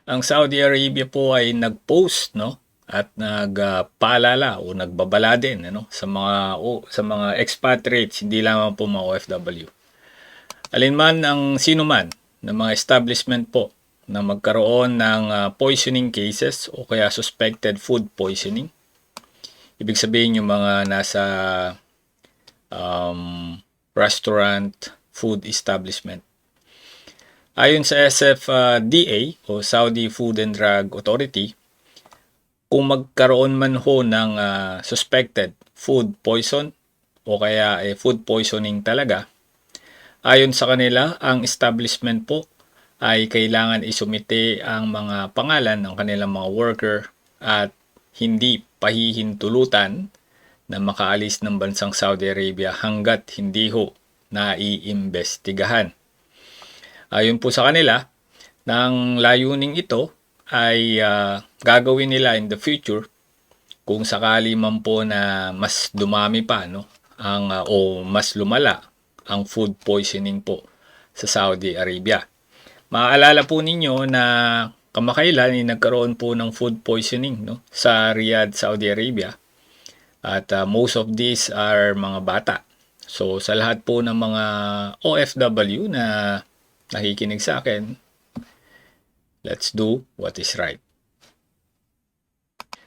ang Saudi Arabia po ay nag-post, no, at nagpaalala o nagbabala din, ano, sa mga expatriates, hindi lamang po mga OFW. Alinman ang sino man ng mga establishment po na magkaroon ng poisoning cases o kaya suspected food poisoning. Ibig sabihin yung mga nasa restaurant, food establishment. Ayon sa SFDA o Saudi Food and Drug Authority, kung magkaroon man ho ng suspected food poison o kaya food poisoning talaga, ayon sa kanila, ang establishment po ay kailangan isumite ang mga pangalan ng kanilang mga worker at hindi pahihintulutan na makaalis ng bansang Saudi Arabia hanggat hindi ho naiimbestigahan. Ayon po sa kanila, ng layuning ito ay gagawin nila in the future kung sakali man po na mas dumami pa, no, o mas lumala ang food poisoning po sa Saudi Arabia. Maaalala po ninyo na kamakailan ay nagkaroon po ng food poisoning, no, sa Riyadh, Saudi Arabia. At most of these are mga bata. So sa lahat po ng mga OFW na nakikinig sa akin, let's do what is right.